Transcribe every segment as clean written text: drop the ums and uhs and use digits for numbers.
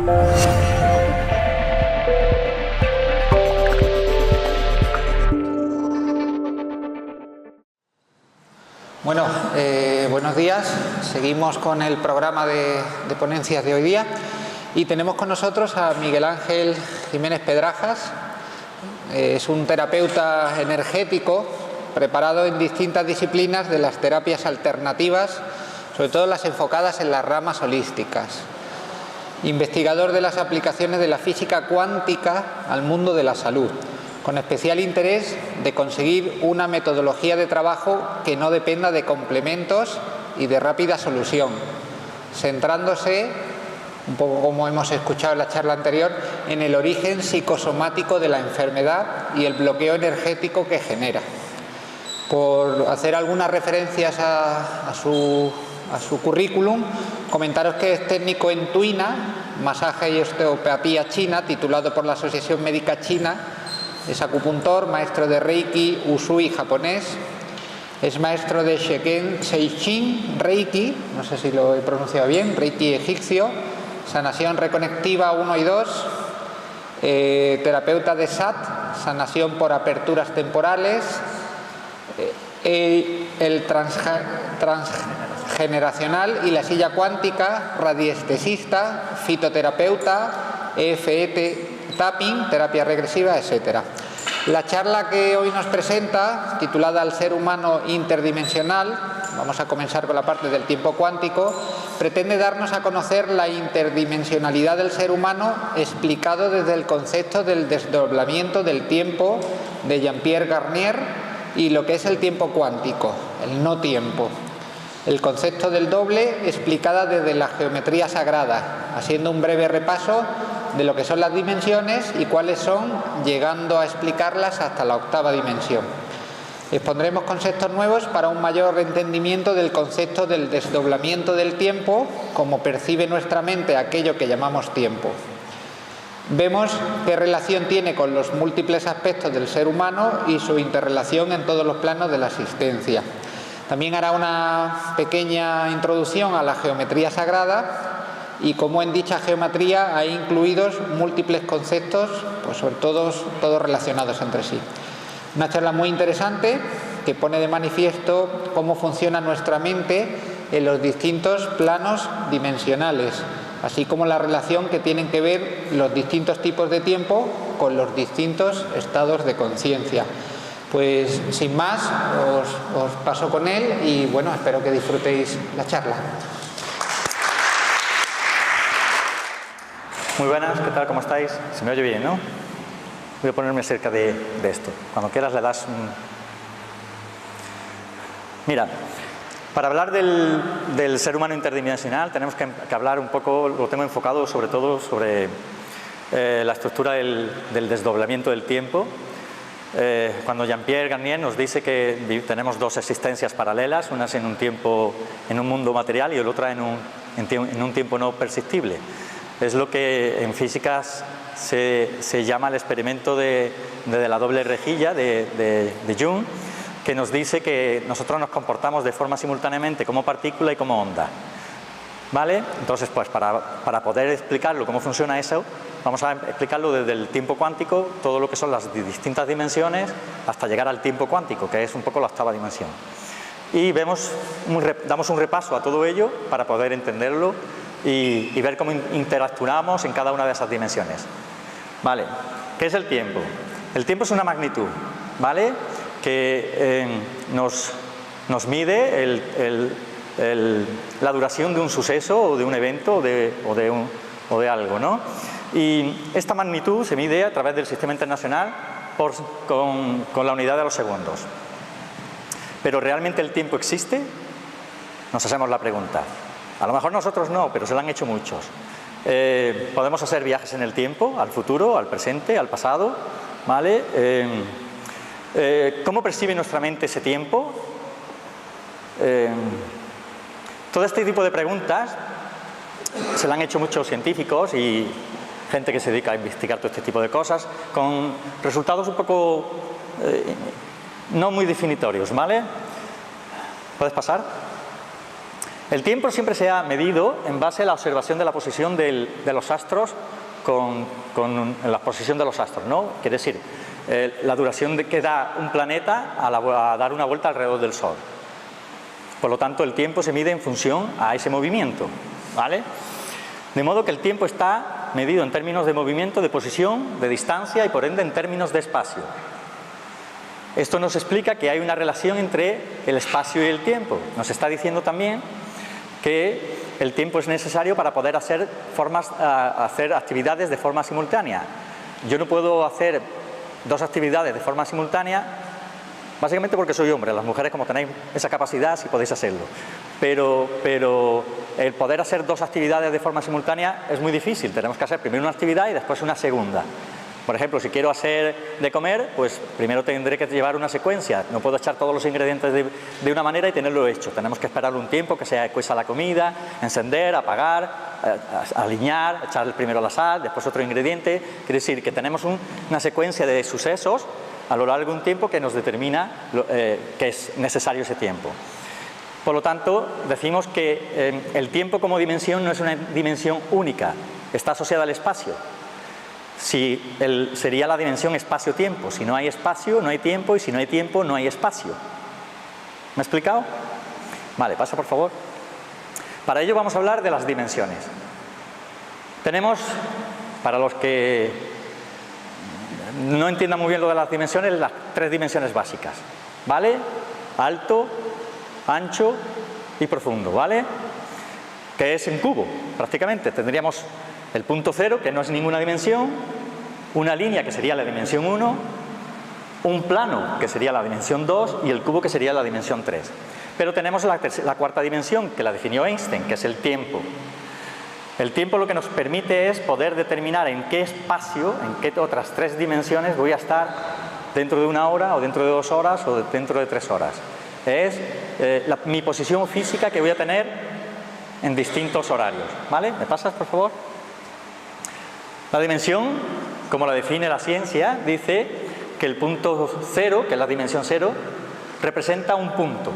Bueno, buenos días. Seguimos con el programa de ponencias de hoy día y tenemos con nosotros a Miguel Ángel Jiménez Pedrajas. Es un terapeuta energético preparado en distintas disciplinas de las terapias alternativas, sobre todo las enfocadas en las ramas holísticas. Investigador de las aplicaciones de la física cuántica al mundo de la salud, con especial interés de conseguir una metodología de trabajo que no dependa de complementos y de rápida solución, centrándose, un poco como hemos escuchado en la charla anterior, en el origen psicosomático de la enfermedad y el bloqueo energético que genera. Por hacer algunas referencias a su currículum, comentaros que es técnico en Tuina, masaje y osteopatía china, titulado por la Asociación Médica China. Es acupuntor, maestro de Reiki, Usui japonés. Es maestro de Seishin Reiki, no sé si lo he pronunciado bien, Reiki egipcio, sanación reconectiva 1 y 2, terapeuta de SAT, sanación por aperturas temporales, el transgeneracional y la silla cuántica, radiestesista, fitoterapeuta, EFT tapping, terapia regresiva, etc. La charla que hoy nos presenta, titulada El ser humano interdimensional, vamos a comenzar con la parte del tiempo cuántico, pretende darnos a conocer la interdimensionalidad del ser humano explicado desde el concepto del desdoblamiento del tiempo de Jean-Pierre Garnier y lo que es el tiempo cuántico, el no tiempo. El concepto del doble explicada desde la geometría sagrada, haciendo un breve repaso de lo que son las dimensiones y cuáles son, llegando a explicarlas hasta la 8ª dimensión. Expondremos conceptos nuevos para un mayor entendimiento del concepto del desdoblamiento del tiempo, como percibe nuestra mente aquello que llamamos tiempo. Vemos qué relación tiene con los múltiples aspectos del ser humano y su interrelación en todos los planos de la existencia. También hará una pequeña introducción a la geometría sagrada y cómo en dicha geometría hay incluidos múltiples conceptos, pues sobre todo todos relacionados entre sí. Una charla muy interesante que pone de manifiesto cómo funciona nuestra mente en los distintos planos dimensionales, así como la relación que tienen que ver los distintos tipos de tiempo con los distintos estados de conciencia. Pues sin más, os paso con él y bueno, espero que disfrutéis la charla. Muy buenas, ¿qué tal? ¿Cómo estáis? Se me oye bien, ¿no? Voy a ponerme cerca de esto. Cuando quieras le das un... Mira, para hablar del ser humano interdimensional tenemos que hablar un poco, lo tengo enfocado sobre todo sobre la estructura del desdoblamiento del tiempo. Cuando Jean-Pierre Garnier nos dice que tenemos dos existencias paralelas, una es en un tiempo, en un mundo material y la otra en un tiempo no perceptible. Es lo que en física se llama el experimento de la doble rejilla de Jung, que nos dice que nosotros nos comportamos de forma simultáneamente como partícula y como onda. ¿Vale? Entonces, pues para poder explicarlo cómo funciona eso, vamos a explicarlo desde el tiempo cuántico, todo lo que son las distintas dimensiones, hasta llegar al tiempo cuántico, que es un poco la 8ª dimensión. Y damos un repaso a todo ello para poder entenderlo y ver cómo interactuamos en cada una de esas dimensiones. ¿Vale? ¿Qué es el tiempo? El tiempo es una magnitud, ¿vale? Que nos mide la duración de un suceso o de un evento o de algo, ¿no? Y esta magnitud se mide a través del sistema internacional con la unidad de los segundos. ¿Pero realmente el tiempo existe? Nos hacemos la pregunta. A lo mejor nosotros no, pero se lo han hecho muchos. Podemos hacer viajes en el tiempo, al futuro, al presente, al pasado, ¿vale? ¿Cómo percibe nuestra mente ese tiempo? Todo este tipo de preguntas se lo han hecho muchos científicos y gente que se dedica a investigar todo este tipo de cosas, con resultados un poco no muy definitorios, ¿vale? ¿Puedes pasar? El tiempo siempre se ha medido en base a la observación de la posición de los astros con la posición de los astros, ¿no? Quiere decir, la duración que da un planeta a dar una vuelta alrededor del Sol. Por lo tanto, el tiempo se mide en función a ese movimiento, ¿vale? De modo que el tiempo está medido en términos de movimiento, de posición, de distancia y por ende en términos de espacio. Esto nos explica que hay una relación entre el espacio y el tiempo. Nos está diciendo también que el tiempo es necesario para poder hacer actividades de forma simultánea. Yo no puedo hacer dos actividades de forma simultánea, básicamente porque soy hombre. Las mujeres, como tenéis esa capacidad, sí podéis hacerlo. Pero el poder hacer dos actividades de forma simultánea es muy difícil. Tenemos que hacer primero una actividad y después una segunda. Por ejemplo, si quiero hacer de comer, pues primero tendré que llevar una secuencia. No puedo echar todos los ingredientes de una manera y tenerlo hecho. Tenemos que esperar un tiempo que se cueza la comida, encender, apagar, alinear, echar primero la sal, después otro ingrediente. Quiere decir que tenemos una secuencia de sucesos a lo largo de un tiempo que nos determina que es necesario ese tiempo. Por lo tanto, decimos que el tiempo como dimensión no es una dimensión única, está asociada al espacio. Sería la dimensión espacio-tiempo. Si no hay espacio, no hay tiempo, y si no hay tiempo, no hay espacio. ¿Me he explicado? Vale, pasa por favor. Para ello vamos a hablar de las dimensiones. Tenemos, para los que no entiendan muy bien lo de las dimensiones, las tres dimensiones básicas, ¿vale? Alto, ancho y profundo, ¿vale? Que es en cubo, prácticamente. Tendríamos el punto cero, que no es ninguna dimensión, una línea, que sería la dimensión 1, un plano, que sería la dimensión 2, y el cubo, que sería la dimensión 3. Pero tenemos la cuarta dimensión, que la definió Einstein, que es el tiempo. El tiempo lo que nos permite es poder determinar en qué espacio, en qué otras tres dimensiones voy a estar dentro de una hora, o dentro de 2 horas, o dentro de 3 horas. Es mi posición física que voy a tener en distintos horarios, ¿vale? ¿Me pasas, por favor? La dimensión, como la define la ciencia, dice que el punto cero, que es la dimensión cero, representa un punto.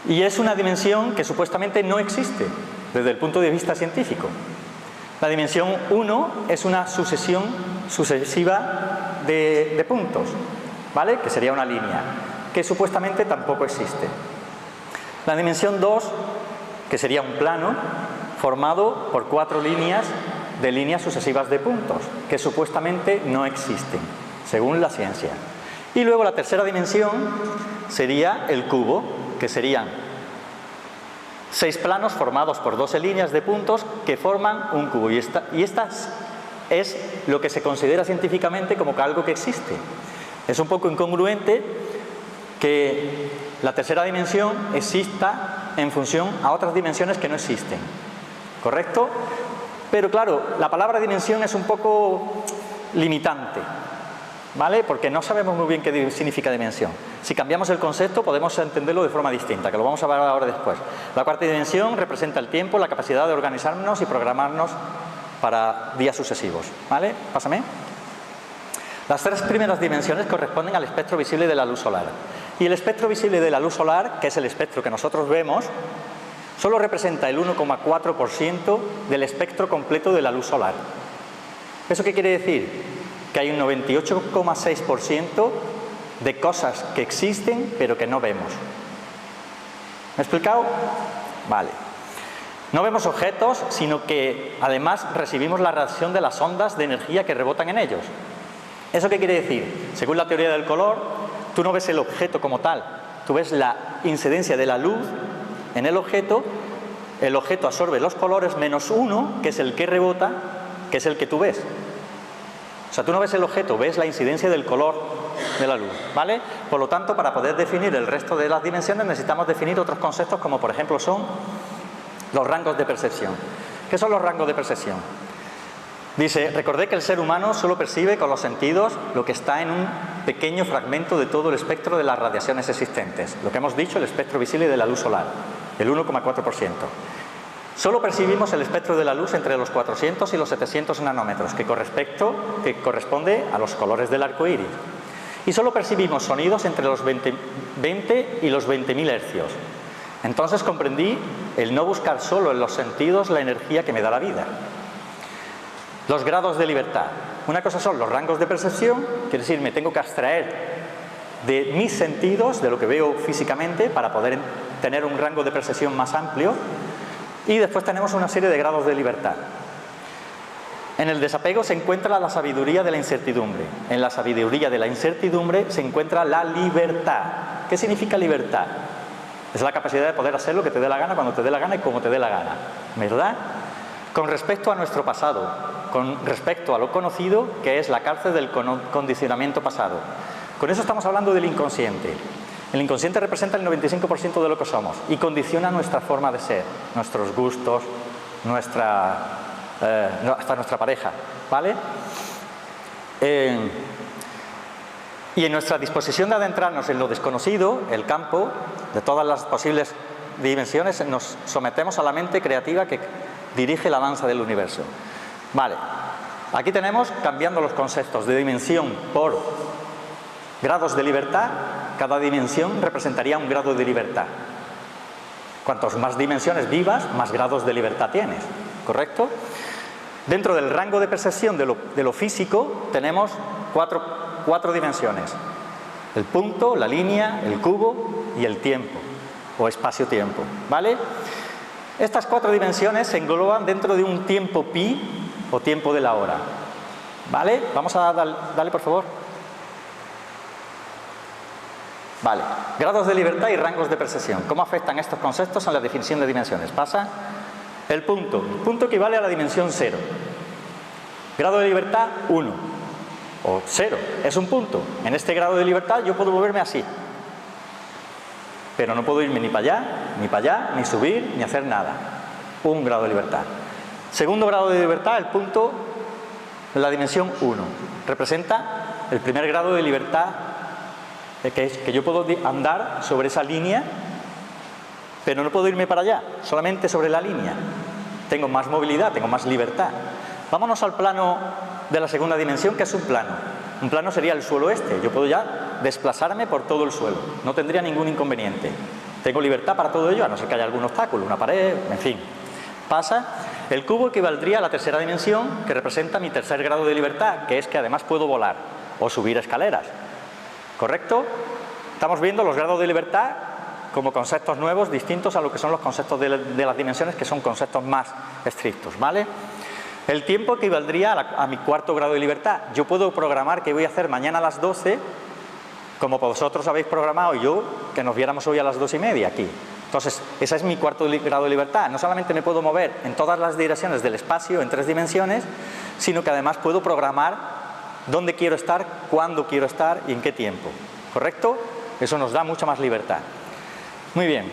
Y es una dimensión que supuestamente no existe desde el punto de vista científico. La dimensión 1 es una sucesión sucesiva de puntos, ¿vale? Que sería una línea, que supuestamente tampoco existe. La dimensión 2, que sería un plano formado por 4 líneas de líneas sucesivas de puntos, que supuestamente no existen, según la ciencia. Y luego la tercera dimensión sería el cubo, que serían 6 planos formados por 12 líneas de puntos que forman un cubo. Y esta es lo que se considera científicamente como que algo que existe. Es un poco incongruente que la tercera dimensión exista en función a otras dimensiones que no existen. ¿Correcto? Pero claro, la palabra dimensión es un poco limitante, ¿vale? Porque no sabemos muy bien qué significa dimensión. Si cambiamos el concepto podemos entenderlo de forma distinta, que lo vamos a ver ahora después. La cuarta dimensión representa el tiempo, la capacidad de organizarnos y programarnos para días sucesivos, ¿vale? Pásame. Las 3 primeras dimensiones corresponden al espectro visible de la luz solar. Y el espectro visible de la luz solar, que es el espectro que nosotros vemos, solo representa el 1,4% del espectro completo de la luz solar. ¿Eso qué quiere decir? Que hay un 98,6% de cosas que existen pero que no vemos. ¿Me he explicado? Vale. No vemos objetos, sino que además recibimos la radiación de las ondas de energía que rebotan en ellos. ¿Eso qué quiere decir? Según la teoría del color, tú no ves el objeto como tal, tú ves la incidencia de la luz en el objeto absorbe los colores menos 1, que es el que rebota, que es el que tú ves. O sea, tú no ves el objeto, ves la incidencia del color de la luz, ¿vale? Por lo tanto, para poder definir el resto de las dimensiones necesitamos definir otros conceptos como, por ejemplo, son los rangos de percepción. ¿Qué son los rangos de percepción? Dice, recordé que el ser humano solo percibe con los sentidos lo que está en un pequeño fragmento de todo el espectro de las radiaciones existentes. Lo que hemos dicho, el espectro visible de la luz solar, el 1,4%. Solo percibimos el espectro de la luz entre los 400 y los 700 nanómetros, que corresponde a los colores del arco iris. Y solo percibimos sonidos entre los 20 y los 20.000 hercios. Entonces comprendí el no buscar solo en los sentidos la energía que me da la vida. Los grados de libertad. Una cosa son los rangos de percepción, quiere decir, me tengo que abstraer de mis sentidos, de lo que veo físicamente, para poder tener un rango de percepción más amplio. Y después tenemos una serie de grados de libertad. En el desapego se encuentra la sabiduría de la incertidumbre. En la sabiduría de la incertidumbre se encuentra la libertad. ¿Qué significa libertad? Es la capacidad de poder hacer lo que te dé la gana, cuando te dé la gana y como te dé la gana, ¿verdad? Con respecto a nuestro pasado, con respecto a lo conocido, que es la cárcel del condicionamiento pasado. Con eso estamos hablando del inconsciente. El inconsciente representa el 95% de lo que somos y condiciona nuestra forma de ser, nuestros gustos, hasta nuestra pareja, ¿vale? Y en nuestra disposición de adentrarnos en lo desconocido, el campo de todas las posibles dimensiones, nos sometemos a la mente creativa que dirige la danza del universo. Vale, aquí tenemos, cambiando los conceptos de dimensión por grados de libertad, cada dimensión representaría un grado de libertad. Cuantas más dimensiones vivas, más grados de libertad tienes, ¿correcto? Dentro del rango de percepción de lo físico tenemos cuatro dimensiones: el punto, la línea, el cubo y el tiempo o espacio-tiempo, ¿vale? Estas 4 dimensiones se engloban dentro de un tiempo pi o tiempo de la hora, ¿vale? Vamos a darle por favor. Vale, grados de libertad y rangos de percepción. ¿Cómo afectan estos conceptos a la definición de dimensiones? Pasa el punto. El punto equivale a la dimensión 0. Grado de libertad 1 o 0. Es un punto. En este grado de libertad yo puedo moverme así, pero no puedo irme ni para allá, ni subir, ni hacer nada. Un grado de libertad. Segundo grado de libertad, el punto, la dimensión 1. Representa el primer grado de libertad, que yo puedo andar sobre esa línea, pero no puedo irme para allá, solamente sobre la línea. Tengo más movilidad, tengo más libertad. Vámonos al plano de la segunda dimensión, que es un plano. Un plano sería el suelo este. Yo puedo ya desplazarme por todo el suelo. No tendría ningún inconveniente. Tengo libertad para todo ello, a no ser que haya algún obstáculo, una pared, en fin. Pasa. El cubo equivaldría a la tercera dimensión, que representa mi tercer grado de libertad, que es que además puedo volar o subir escaleras. ¿Correcto? Estamos viendo los grados de libertad como conceptos nuevos, distintos a lo que son los conceptos de las dimensiones, que son conceptos más estrictos, ¿vale? El tiempo equivaldría a mi cuarto grado de libertad. Yo puedo programar qué voy a hacer mañana a las 12, como vosotros habéis programado, y yo que nos viéramos hoy a las 2:30 aquí. Entonces, ese es mi cuarto grado de libertad. No solamente me puedo mover en todas las direcciones del espacio, en 3 dimensiones, sino que además puedo programar dónde quiero estar, cuándo quiero estar y en qué tiempo. ¿Correcto? Eso nos da mucha más libertad. Muy bien.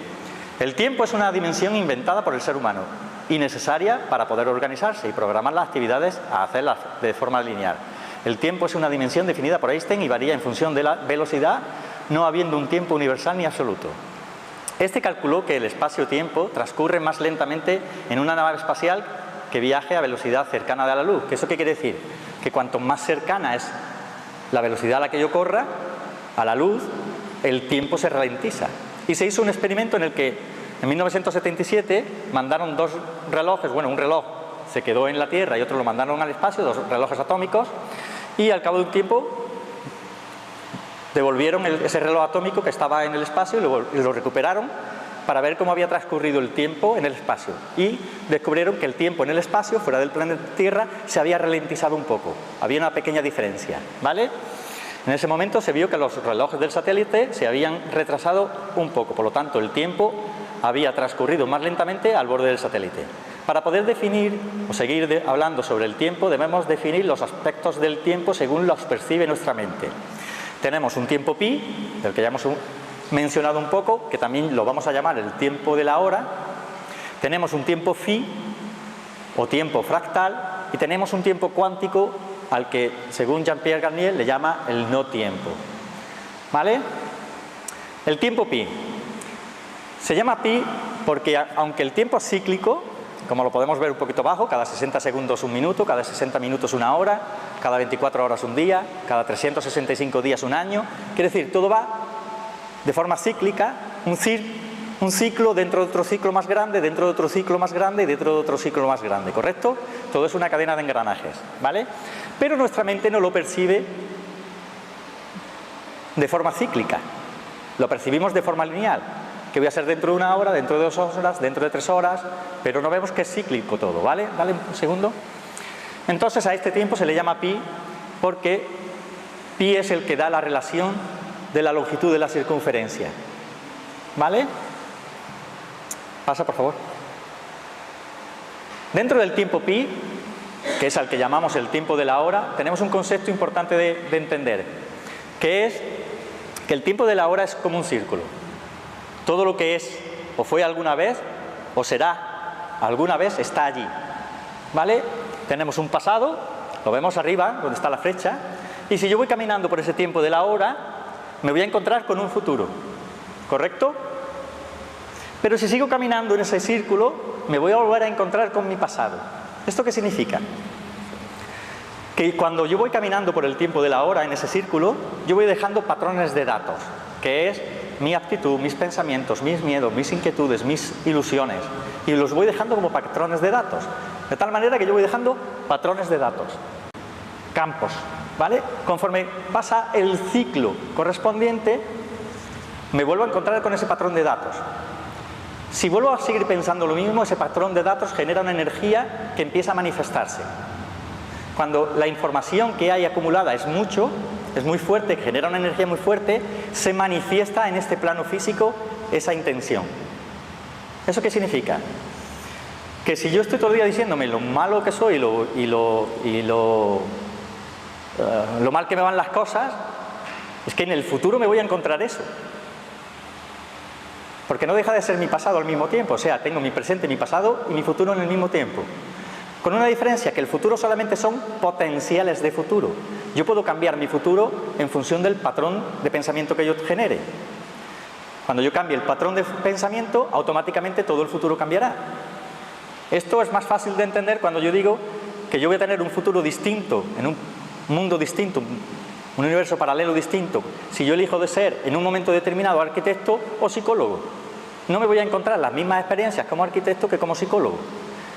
El tiempo es una dimensión inventada por el ser humano y necesaria para poder organizarse y programar las actividades a hacerlas de forma lineal. El tiempo es una dimensión definida por Einstein y varía en función de la velocidad, no habiendo un tiempo universal ni absoluto. Este calculó que el espacio-tiempo transcurre más lentamente en una nave espacial que viaje a velocidad cercana a la luz. ¿Eso qué quiere decir? Que cuanto más cercana es la velocidad a la que yo corra, a la luz, el tiempo se ralentiza. Y se hizo un experimento en el que en 1977 mandaron 2 relojes, bueno, un reloj se quedó en la Tierra y otro lo mandaron al espacio, 2 relojes atómicos, y al cabo de un tiempo devolvieron ese reloj atómico que estaba en el espacio y lo recuperaron para ver cómo había transcurrido el tiempo en el espacio. Y descubrieron que el tiempo en el espacio, fuera del planeta Tierra, se había ralentizado un poco. Había una pequeña diferencia, ¿vale? En ese momento se vio que los relojes del satélite se habían retrasado un poco. Por lo tanto, el tiempo había transcurrido más lentamente al borde del satélite. Para poder definir o seguir hablando sobre el tiempo, debemos definir los aspectos del tiempo según los percibe nuestra mente. Tenemos un tiempo pi, del que ya hemos mencionado un poco, que también lo vamos a llamar el tiempo de la hora. Tenemos un tiempo phi o tiempo fractal y tenemos un tiempo cuántico al que, según Jean-Pierre Garnier, le llama el no tiempo. ¿Vale? El tiempo pi. Se llama pi porque, aunque el tiempo es cíclico, como lo podemos ver un poquito abajo, cada 60 segundos un minuto, cada 60 minutos una hora, cada 24 horas un día, cada 365 días un año, quiere decir, todo va de forma cíclica, un Un ciclo dentro de otro ciclo más grande, dentro de otro ciclo más grande y dentro de otro ciclo más grande, ¿correcto? Todo es una cadena de engranajes, ¿vale? Pero nuestra mente no lo percibe de forma cíclica, lo percibimos de forma lineal, que voy a ser dentro de 1 hora, dentro de 2 horas, dentro de 3 horas, pero no vemos que es cíclico todo, ¿vale? Dale un segundo. Entonces a este tiempo se le llama pi porque pi es el que da la relación de la longitud de la circunferencia, ¿vale? Pasa, por favor. Dentro del tiempo pi, que es al que llamamos el tiempo de la hora, tenemos un concepto importante de entender, que es que el tiempo de la hora es como un círculo. Todo lo que es o fue alguna vez o será alguna vez está allí, ¿vale? Tenemos un pasado, lo vemos arriba, donde está la flecha, y si yo voy caminando por ese tiempo de la hora, me voy a encontrar con un futuro, ¿correcto? Pero si sigo caminando en ese círculo, me voy a volver a encontrar con mi pasado. ¿Esto qué significa? Que cuando yo voy caminando por el tiempo de la hora en ese círculo, yo voy dejando patrones de datos, que es mi actitud, mis pensamientos, mis miedos, mis inquietudes, mis ilusiones, y los voy dejando como patrones de datos, de tal manera que yo voy dejando patrones de datos, campos, ¿vale? Conforme pasa el ciclo correspondiente, me vuelvo a encontrar con ese patrón de datos. Si vuelvo a seguir pensando lo mismo, ese patrón de datos genera una energía que empieza a manifestarse. Cuando la información que hay acumulada es mucho, es muy fuerte, genera una energía muy fuerte, se manifiesta en este plano físico esa intención. ¿Eso qué significa? Que si yo estoy todo el día diciéndome lo malo que soy y lo mal que me van las cosas, es que en el futuro me voy a encontrar eso. Porque no deja de ser mi pasado al mismo tiempo, o sea, tengo mi presente, mi pasado y mi futuro en el mismo tiempo. Con una diferencia, que el futuro solamente son potenciales de futuro. Yo puedo cambiar mi futuro en función del patrón de pensamiento que yo genere. Cuando yo cambie el patrón de pensamiento, automáticamente todo el futuro cambiará. Esto es más fácil de entender cuando yo digo que yo voy a tener un futuro distinto, en un mundo distinto, un universo paralelo distinto, si yo elijo de ser en un momento determinado arquitecto o psicólogo. No me voy a encontrar las mismas experiencias como arquitecto que como psicólogo.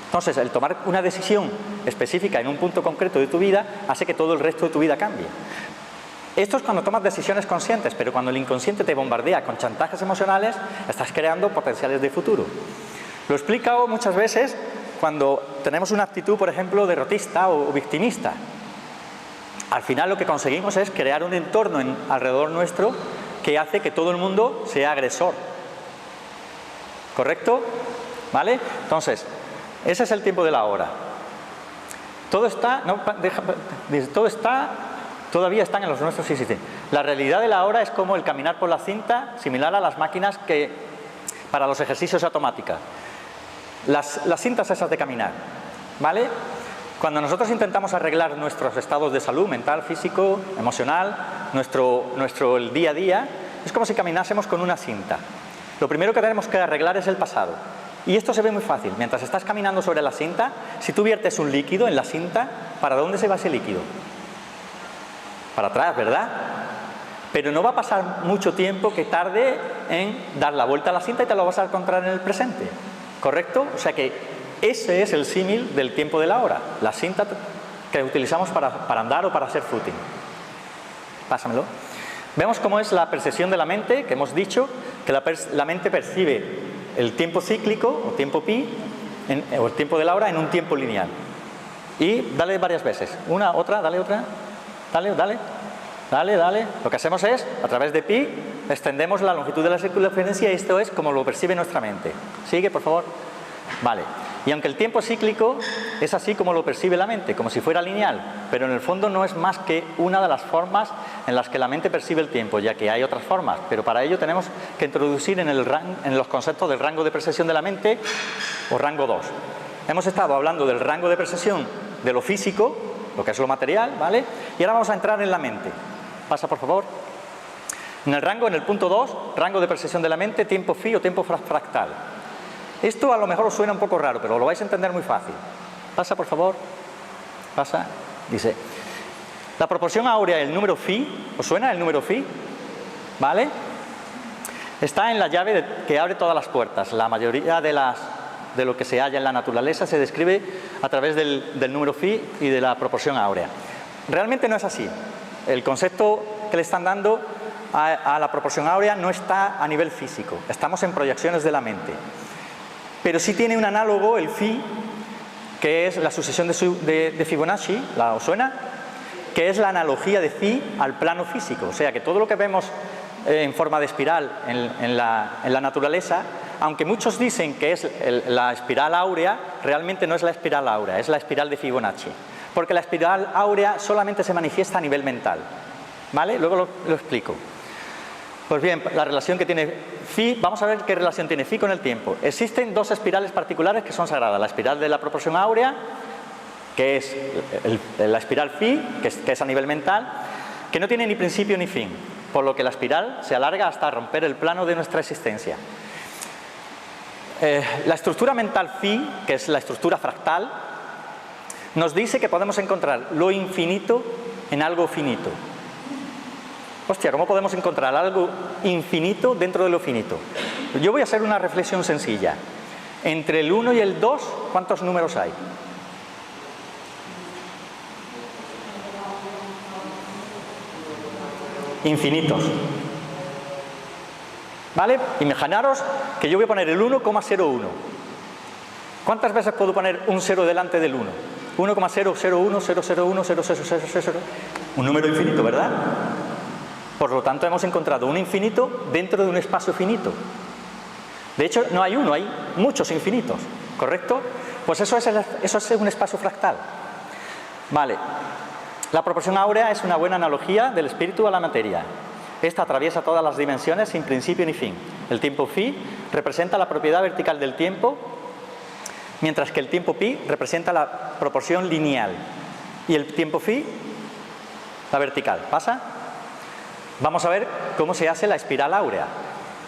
Entonces, el tomar una decisión específica en un punto concreto de tu vida hace que todo el resto de tu vida cambie. Esto es cuando tomas decisiones conscientes, pero cuando el inconsciente te bombardea con chantajes emocionales, estás creando potenciales de futuro. Lo he explicado muchas veces cuando tenemos una actitud, por ejemplo, derrotista o victimista. Al final lo que conseguimos es crear un entorno alrededor nuestro que hace que todo el mundo sea agresor. ¿Correcto? ¿Vale? Entonces, ese es el tiempo de la hora. Todavía están en los nuestros, sí. La realidad de la hora es como el caminar por la cinta, similar a las máquinas para los ejercicios automáticos. Las cintas esas de caminar, ¿vale? Cuando nosotros intentamos arreglar nuestros estados de salud mental, físico, emocional, el día a día, es como si caminásemos con una cinta. Lo primero que tenemos que arreglar es el pasado. Y esto se ve muy fácil. Mientras estás caminando sobre la cinta, si tú viertes un líquido en la cinta, ¿para dónde se va ese líquido? Para atrás, ¿verdad? Pero no va a pasar mucho tiempo que tarde en dar la vuelta a la cinta y te lo vas a encontrar en el presente. ¿Correcto? O sea que ese es el símil del tiempo de la hora. La cinta que utilizamos para andar o para hacer footing. Pásamelo. Vemos cómo es la percepción de la mente, que hemos dicho que la mente percibe el tiempo cíclico o tiempo pi o el tiempo de la hora en un tiempo lineal. Y dale varias veces. Una, otra, dale otra. Dale. Lo que hacemos es, a través de pi, extendemos la longitud de la circunferencia y esto es como lo percibe nuestra mente. Sigue, por favor. Vale. Y aunque el tiempo cíclico es así como lo percibe la mente, como si fuera lineal, pero en el fondo no es más que una de las formas en las que la mente percibe el tiempo, ya que hay otras formas, pero para ello tenemos que introducir en los conceptos del rango de percepción de la mente o rango 2. Hemos estado hablando del rango de percepción de lo físico, lo que es lo material, ¿vale? Y ahora vamos a entrar en la mente. Pasa, por favor. En el punto 2, rango de percepción de la mente, tiempo phi o tiempo fractal. Esto a lo mejor os suena un poco raro, pero lo vais a entender muy fácil. Pasa, por favor. Pasa. Dice, la proporción áurea del número phi, ¿os suena el número phi? ¿Vale? Está en la llave que abre todas las puertas. La mayoría de lo que se halla en la naturaleza se describe a través del número phi y de la proporción áurea. Realmente no es así. El concepto que le están dando a la proporción áurea no está a nivel físico. Estamos en proyecciones de la mente. Pero sí tiene un análogo, el phi, que es la sucesión de Fibonacci, ¿os suena? Que es la analogía de phi al plano físico. O sea que todo lo que vemos en forma de espiral en la naturaleza, aunque muchos dicen que es la espiral áurea, realmente no es la espiral áurea, es la espiral de Fibonacci. Porque la espiral áurea solamente se manifiesta a nivel mental. ¿Vale? Luego lo explico. Pues bien, la relación que tiene phi, vamos a ver qué relación tiene phi con el tiempo. Existen dos espirales particulares que son sagradas. La espiral de la proporción áurea, que es la espiral phi, que es a nivel mental, que no tiene ni principio ni fin, por lo que la espiral se alarga hasta romper el plano de nuestra existencia. La estructura mental phi, que es la estructura fractal, nos dice que podemos encontrar lo infinito en algo finito. Hostia, ¿cómo podemos encontrar algo infinito dentro de lo finito? Yo voy a hacer una reflexión sencilla. Entre el 1 y el 2, ¿cuántos números hay? Infinitos. ¿Vale? Imaginaros que yo voy a poner el 1,01. ¿Cuántas veces puedo poner un 0 delante del 1? 1,001,001,000. Un número infinito, ¿verdad? Por lo tanto, hemos encontrado un infinito dentro de un espacio finito. De hecho, no hay uno, hay muchos infinitos, ¿correcto? Pues eso es un espacio fractal. Vale. La proporción áurea es una buena analogía del espíritu a la materia. Esta atraviesa todas las dimensiones sin principio ni fin. El tiempo phi representa la propiedad vertical del tiempo, mientras que el tiempo pi representa la proporción lineal. Y el tiempo phi, la vertical. ¿Pasa? Vamos a ver cómo se hace la espiral áurea.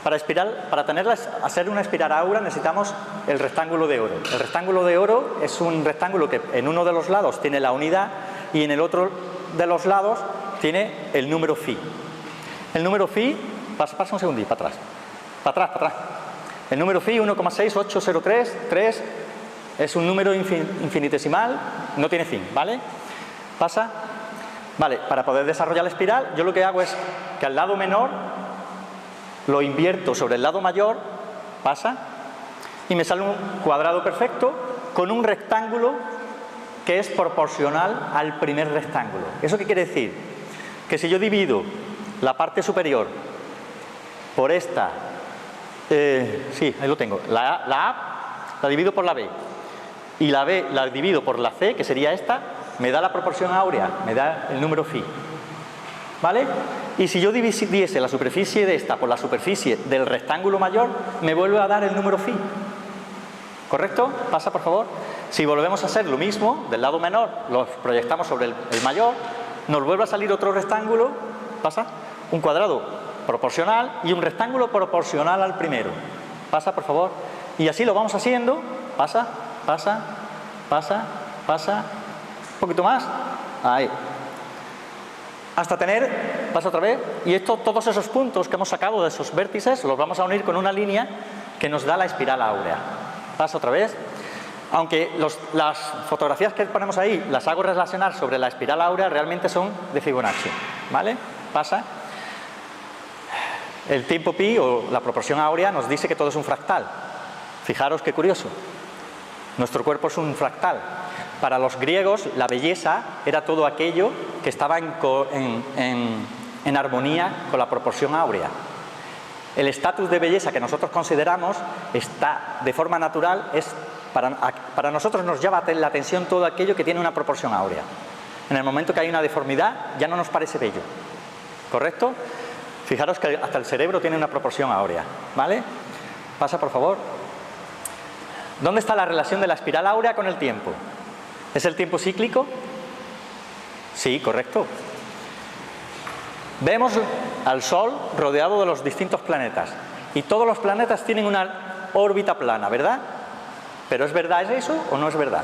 Para hacer una espiral áurea necesitamos el rectángulo de oro. El rectángulo de oro es un rectángulo que en uno de los lados tiene la unidad y en el otro de los lados tiene el número phi. El número phi, pasa un segundito, para atrás. El número phi 1,6803, es un número infinitesimal, no tiene fin, ¿vale? Pasa. Vale, para poder desarrollar la espiral, yo lo que hago es que al lado menor lo invierto sobre el lado mayor, pasa, y me sale un cuadrado perfecto con un rectángulo que es proporcional al primer rectángulo. ¿Eso qué quiere decir? Que si yo divido la parte superior por esta, sí, ahí lo tengo, la A la divido por la B, y la B la divido por la C, que sería esta, me da la proporción áurea, me da el número phi. ¿Vale? Y si yo dividiese la superficie de esta por la superficie del rectángulo mayor, me vuelve a dar el número phi. ¿Correcto? Pasa, por favor. Si volvemos a hacer lo mismo, del lado menor, lo proyectamos sobre el mayor, nos vuelve a salir otro rectángulo, pasa, un cuadrado proporcional y un rectángulo proporcional al primero. Pasa, por favor. Y así lo vamos haciendo, pasa, un poquito más, ahí. Hasta tener, pasa otra vez, y todos esos puntos que hemos sacado de esos vértices los vamos a unir con una línea que nos da la espiral áurea. Pasa otra vez. Aunque las fotografías que ponemos ahí las hago relacionar sobre la espiral áurea, realmente son de Fibonacci. ¿Vale? Pasa. El tiempo pi o la proporción áurea nos dice que todo es un fractal. Fijaros qué curioso. Nuestro cuerpo es un fractal. Para los griegos la belleza era todo aquello que estaba en armonía con la proporción áurea. El estatus de belleza que nosotros consideramos está de forma natural, para nosotros nos llama la atención todo aquello que tiene una proporción áurea. En el momento que hay una deformidad ya no nos parece bello. ¿Correcto? Fijaros que hasta el cerebro tiene una proporción áurea. ¿Vale? Pasa, por favor. ¿Dónde está la relación de la espiral áurea con el tiempo? ¿Es el tiempo cíclico? Sí, correcto. Vemos al Sol rodeado de los distintos planetas. Y todos los planetas tienen una órbita plana, ¿verdad? ¿Pero es verdad eso o no es verdad?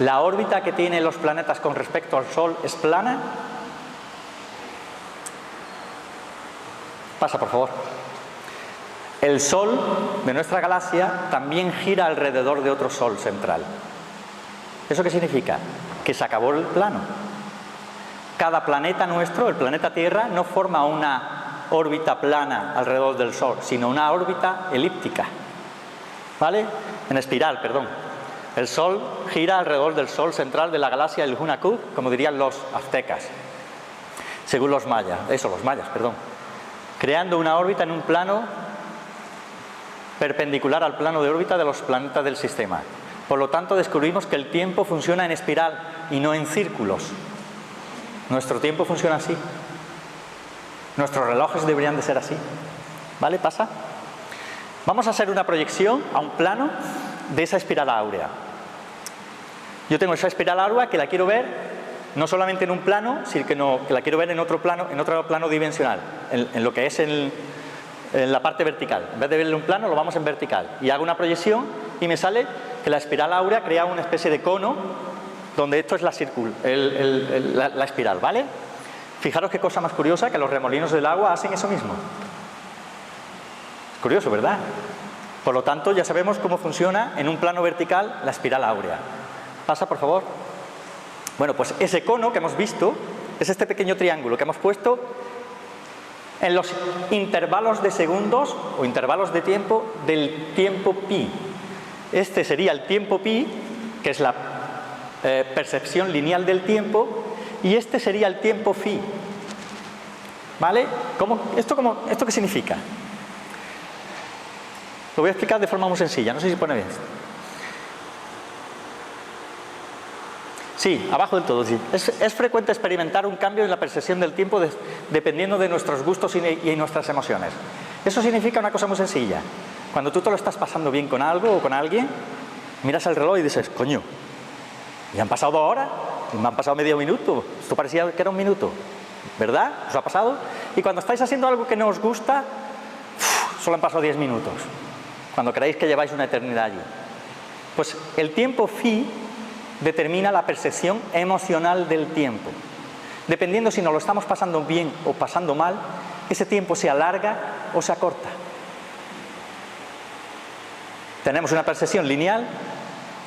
¿La órbita que tienen los planetas con respecto al Sol es plana? Pasa, por favor. el Sol de nuestra galaxia también gira alrededor de otro Sol central. ¿Eso qué significa? Que se acabó el plano. Cada planeta nuestro, el planeta Tierra, no forma una órbita plana alrededor del Sol, sino una órbita elíptica, ¿vale? En espiral, perdón. El Sol gira alrededor del Sol central de la galaxia del Hunahku, como dirían los aztecas, según los mayas, creando una órbita en un plano perpendicular al plano de órbita de los planetas del sistema. Por lo tanto, descubrimos que el tiempo funciona en espiral y no en círculos. Nuestro tiempo funciona así. Nuestros relojes deberían de ser así. ¿Vale? ¿Pasa? Vamos a hacer una proyección a un plano de esa espiral áurea. Yo tengo esa espiral áurea que la quiero ver no solamente en un plano, sino que la quiero ver en otro plano dimensional, en lo que es en la parte vertical. En vez de verlo en un plano, lo vamos en vertical. Y hago una proyección y me sale que la espiral áurea crea una especie de cono donde esto es la espiral, ¿vale? Fijaros qué cosa más curiosa, que los remolinos del agua hacen eso mismo. Es curioso, ¿verdad? Por lo tanto, ya sabemos cómo funciona en un plano vertical la espiral áurea. Pasa, por favor. Bueno, pues ese cono que hemos visto es este pequeño triángulo que hemos puesto en los intervalos de segundos o intervalos de tiempo del tiempo pi. Este sería el tiempo pi, que es la percepción lineal del tiempo, y este sería el tiempo phi. ¿Vale? ¿Esto qué significa? Lo voy a explicar de forma muy sencilla, no sé si pone bien. Sí, abajo del todo, sí. Es frecuente experimentar un cambio en la percepción del tiempo dependiendo de nuestros gustos y nuestras emociones. Eso significa una cosa muy sencilla. Cuando tú te lo estás pasando bien con algo o con alguien, miras el reloj y dices, coño, ya han pasado 2 horas, y me han pasado medio minuto, esto parecía que era 1 minuto, ¿verdad? ¿Os ha pasado? Y cuando estáis haciendo algo que no os gusta, solo han pasado 10 minutos, cuando creéis que lleváis una eternidad allí. Pues el tiempo phi determina la percepción emocional del tiempo. Dependiendo si nos lo estamos pasando bien o pasando mal, ese tiempo se alarga o se acorta. Tenemos una percepción lineal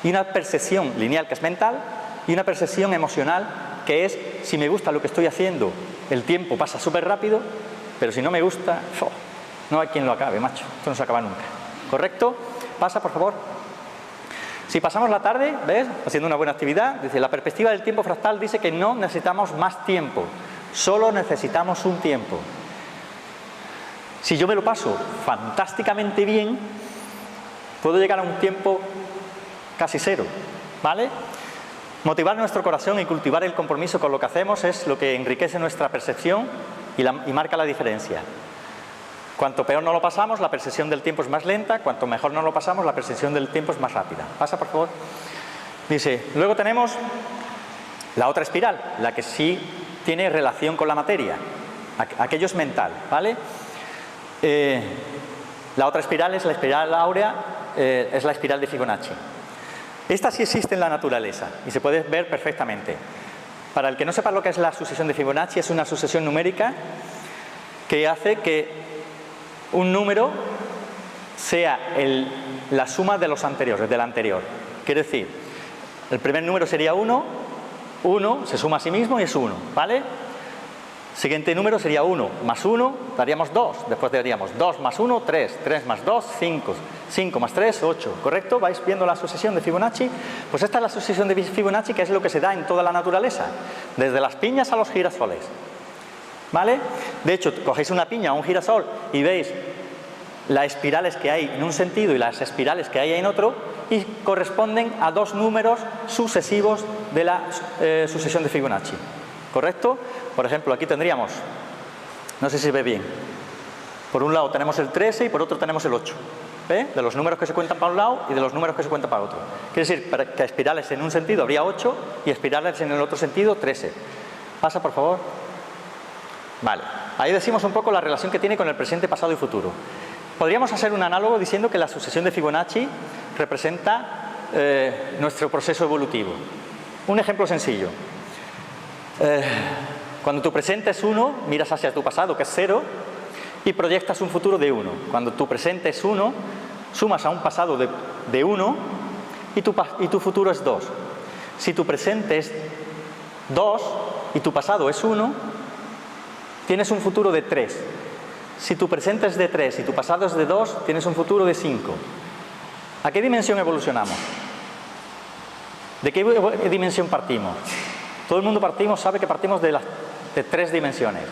y una percepción lineal que es mental y una percepción emocional que es, si me gusta lo que estoy haciendo, el tiempo pasa súper rápido, pero si no me gusta, no hay quien lo acabe, macho, esto no se acaba nunca. ¿Correcto? Pasa, por favor. Si pasamos la tarde, ¿ves? Haciendo una buena actividad, dice, la perspectiva del tiempo fractal dice que no necesitamos más tiempo, solo necesitamos un tiempo. Si yo me lo paso fantásticamente bien, puedo llegar a un tiempo casi cero, ¿vale? Motivar nuestro corazón y cultivar el compromiso con lo que hacemos es lo que enriquece nuestra percepción y marca la diferencia. Cuanto peor no lo pasamos, la percepción del tiempo es más lenta. Cuanto mejor no lo pasamos, la percepción del tiempo es más rápida. Pasa, por favor. Dice, luego tenemos la otra espiral, la que sí tiene relación con la materia. Aquello es mental, ¿vale? La otra espiral es la espiral áurea, es la espiral de Fibonacci. Esta sí existe en la naturaleza y se puede ver perfectamente. Para el que no sepa lo que es la sucesión de Fibonacci, es una sucesión numérica que hace que un número sea la suma de los anteriores, del anterior. Quiere decir, el primer número sería 1, 1 se suma a sí mismo y es 1, ¿vale? Siguiente número sería 1 más 1, daríamos 2, después daríamos 2 más 1, 3, 3 más 2, 5, 5 más 3, 8, ¿correcto? ¿Vais viendo la sucesión de Fibonacci? Pues esta es la sucesión de Fibonacci, que es lo que se da en toda la naturaleza, desde las piñas a los girasoles. ¿Vale? De hecho, cogéis una piña o un girasol y veis las espirales que hay en un sentido y las espirales que hay en otro y corresponden a 2 números sucesivos de la sucesión de Fibonacci. ¿Correcto? Por ejemplo, aquí tendríamos, no sé si se ve bien, por un lado tenemos el 13 y por otro tenemos el 8. ¿Ve? De los números que se cuentan para un lado y de los números que se cuentan para otro. Quiere decir que espirales en un sentido habría 8 y espirales en el otro sentido 13. Pasa, por favor. Vale, ahí decimos un poco la relación que tiene con el presente, pasado y futuro. Podríamos hacer un análogo diciendo que la sucesión de Fibonacci representa nuestro proceso evolutivo. Un ejemplo sencillo. Cuando tu presente es 1, miras hacia tu pasado, que es 0, y proyectas un futuro de 1. Cuando tu presente es 1, sumas a un pasado de 1 y tu futuro es 2. Si tu presente es 2 y tu pasado es 1, tienes un futuro de 3. Si tu presente es de 3 y tu pasado es de 2, tienes un futuro de 5. ¿A qué dimensión evolucionamos? ¿De qué dimensión partimos? Todo el mundo sabe que partimos de 3 dimensiones.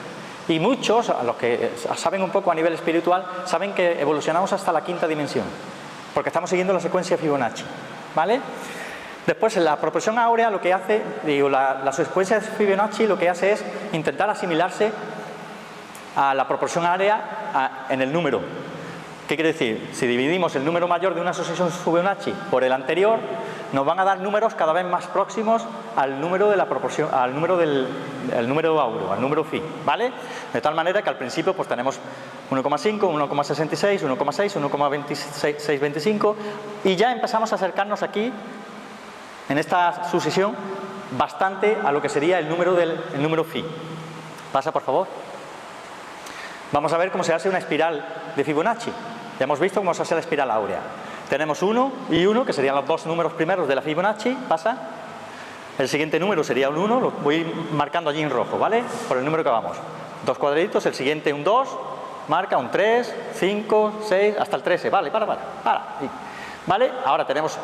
Y muchos, a los que saben un poco a nivel espiritual, saben que evolucionamos hasta la 5ª dimensión, porque estamos siguiendo la secuencia Fibonacci, ¿vale? Después, la proporción áurea lo que hace, la secuencia de Fibonacci lo que hace es intentar asimilarse a la proporción áurea en el número. ¿Qué quiere decir? Si dividimos el número mayor de una sucesión Fibonacci por el anterior, nos van a dar números cada vez más próximos al número de la proporción, al número áureo, al número phi, ¿vale? De tal manera que al principio pues tenemos 1,5, 1,66, 1,6, 1,625 y ya empezamos a acercarnos aquí en esta sucesión bastante a lo que sería el número phi. Pasa, por favor. Vamos a ver cómo se hace una espiral de Fibonacci. Ya hemos visto cómo se hace la espiral áurea. Tenemos 1 y 1, que serían los 2 números primeros de la Fibonacci. Pasa. El siguiente número sería un 1, lo voy marcando allí en rojo, ¿vale? Por el número que vamos. 2 cuadraditos, el siguiente un 2, marca un 3, 5, 6, hasta el 13. Vale, para. ¿Vale? Ahora tenemos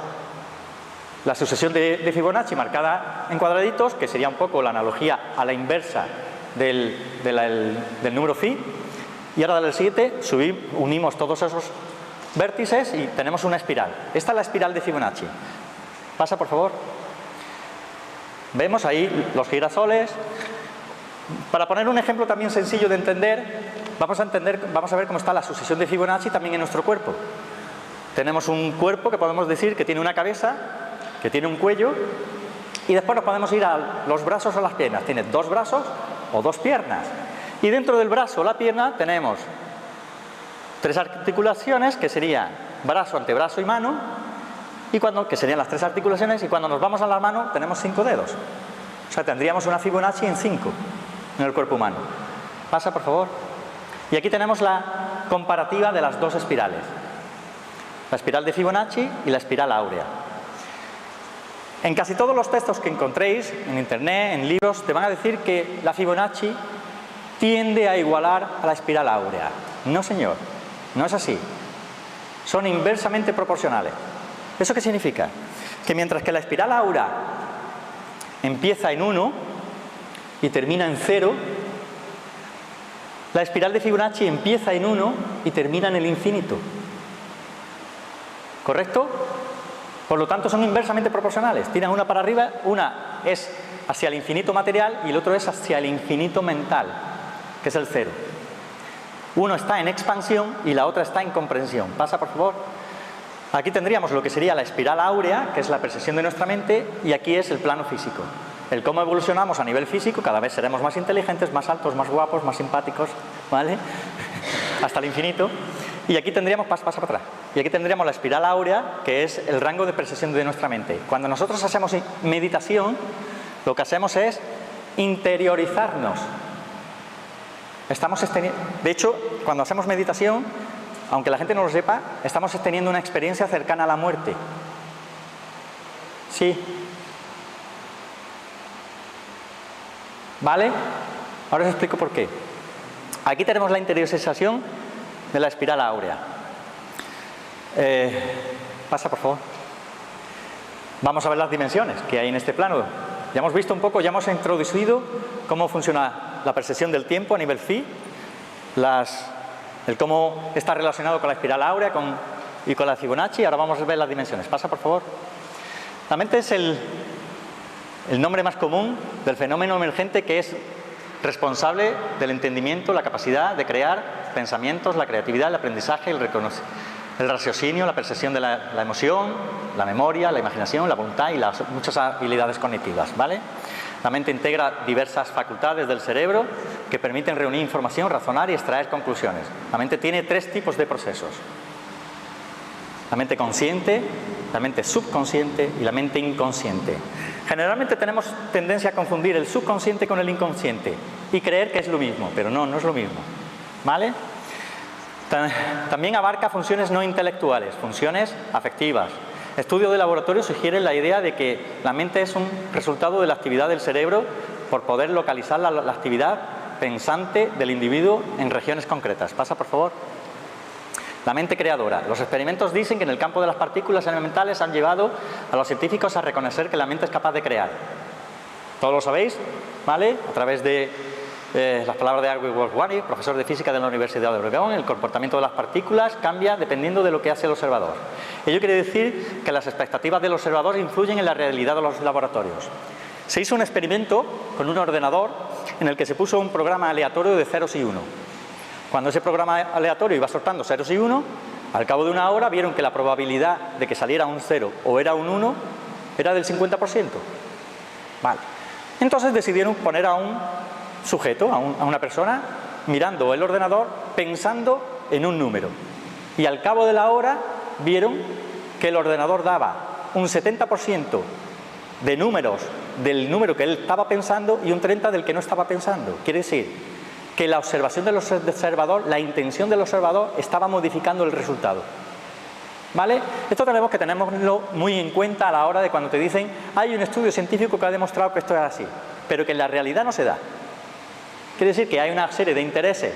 la sucesión de Fibonacci marcada en cuadraditos, que sería un poco la analogía a la inversa del número phi. Y ahora del siguiente unimos todos esos vértices y tenemos una espiral. Esta es la espiral de Fibonacci. Pasa, por favor. Vemos ahí los girasoles. Para poner un ejemplo también sencillo de entender, vamos a ver cómo está la sucesión de Fibonacci también en nuestro cuerpo. Tenemos un cuerpo que podemos decir que tiene una cabeza, que tiene un cuello, y después nos podemos ir a los brazos o las piernas. Tiene 2 brazos o 2 piernas. Y dentro del brazo o la pierna tenemos 3 articulaciones, que serían brazo, antebrazo y mano, que serían las 3 articulaciones, y cuando nos vamos a la mano tenemos 5 dedos. O sea, tendríamos una Fibonacci en 5 en el cuerpo humano. Pasa, por favor. Y aquí tenemos la comparativa de las 2 espirales. La espiral de Fibonacci y la espiral áurea. En casi todos los textos que encontréis en internet, en libros, te van a decir que la Fibonacci tiende a igualar a la espiral áurea. No, señor, no es así. Son inversamente proporcionales. ¿Eso qué significa? Que mientras que la espiral áurea empieza en 1 y termina en 0, la espiral de Fibonacci empieza en 1 y termina en el infinito. ¿Correcto? Por lo tanto, son inversamente proporcionales. Tiran una para arriba, una es hacia el infinito material y el otro es hacia el infinito mental, que es el 0. Uno está en expansión y la otra está en comprensión. Pasa, por favor. Aquí tendríamos lo que sería la espiral áurea, que es la percepción de nuestra mente, y aquí es el plano físico. El cómo evolucionamos a nivel físico, cada vez seremos más inteligentes, más altos, más guapos, más simpáticos, ¿vale? Hasta el infinito. Y aquí tendríamos, pasa para atrás, y aquí tendríamos la espiral áurea, que es el rango de percepción de nuestra mente. Cuando nosotros hacemos meditación, lo que hacemos es interiorizarnos. De hecho, cuando hacemos meditación, aunque la gente no lo sepa, estamos teniendo una experiencia cercana a la muerte. Sí. ¿Vale? Ahora os explico por qué. Aquí tenemos la interiorización de la espiral áurea. Pasa, por favor. Vamos a ver las dimensiones que hay en este plano. Ya hemos visto un poco, ya hemos introducido cómo funciona la percepción del tiempo a nivel phi, el cómo está relacionado con la espiral áurea y con la Fibonacci. Ahora vamos a ver las dimensiones. Pasa, por favor. La mente es el nombre más común del fenómeno emergente que es responsable del entendimiento, la capacidad de crear pensamientos, la creatividad, el aprendizaje, el raciocinio, la percepción de la emoción, la memoria, la imaginación, la voluntad y las muchas habilidades cognitivas, ¿vale? La mente integra diversas facultades del cerebro que permiten reunir información, razonar y extraer conclusiones. La mente tiene 3 tipos de procesos: la mente consciente, la mente subconsciente y la mente inconsciente. Generalmente tenemos tendencia a confundir el subconsciente con el inconsciente y creer que es lo mismo, pero no es lo mismo, ¿vale? También abarca funciones no intelectuales, funciones afectivas. Estudios de laboratorio sugieren la idea de que la mente es un resultado de la actividad del cerebro por poder localizar la actividad pensante del individuo en regiones concretas. Pasa, por favor. La mente creadora. Los experimentos dicen que en el campo de las partículas elementales han llevado a los científicos a reconocer que la mente es capaz de crear. Todos lo sabéis, ¿vale? A través de las palabras de Arvid Wolf-Warry, profesor de física de la Universidad de Oregón. El comportamiento de las partículas cambia dependiendo de lo que hace el observador. Ello quiere decir que las expectativas del observador influyen en la realidad de los laboratorios. Se hizo un experimento con un ordenador en el que se puso un programa aleatorio de ceros y uno. Cuando ese programa aleatorio iba soltando ceros y uno, al cabo de una hora vieron que la probabilidad de que saliera un 0 o era un 1 era del 50%. Vale. Entonces decidieron poner a un sujeto, a una persona, mirando el ordenador, pensando en un número. Y al cabo de la hora vieron que el ordenador daba un 70% de números del número que él estaba pensando y un 30% del que no estaba pensando. Quiere decir que la observación del observador, la intención del observador, estaba modificando el resultado. ¿Vale? Esto tenemos que tenerlo muy en cuenta a la hora de cuando te dicen hay un estudio científico que ha demostrado que esto es así, pero que en la realidad no se da. Quiere decir que hay una serie de intereses,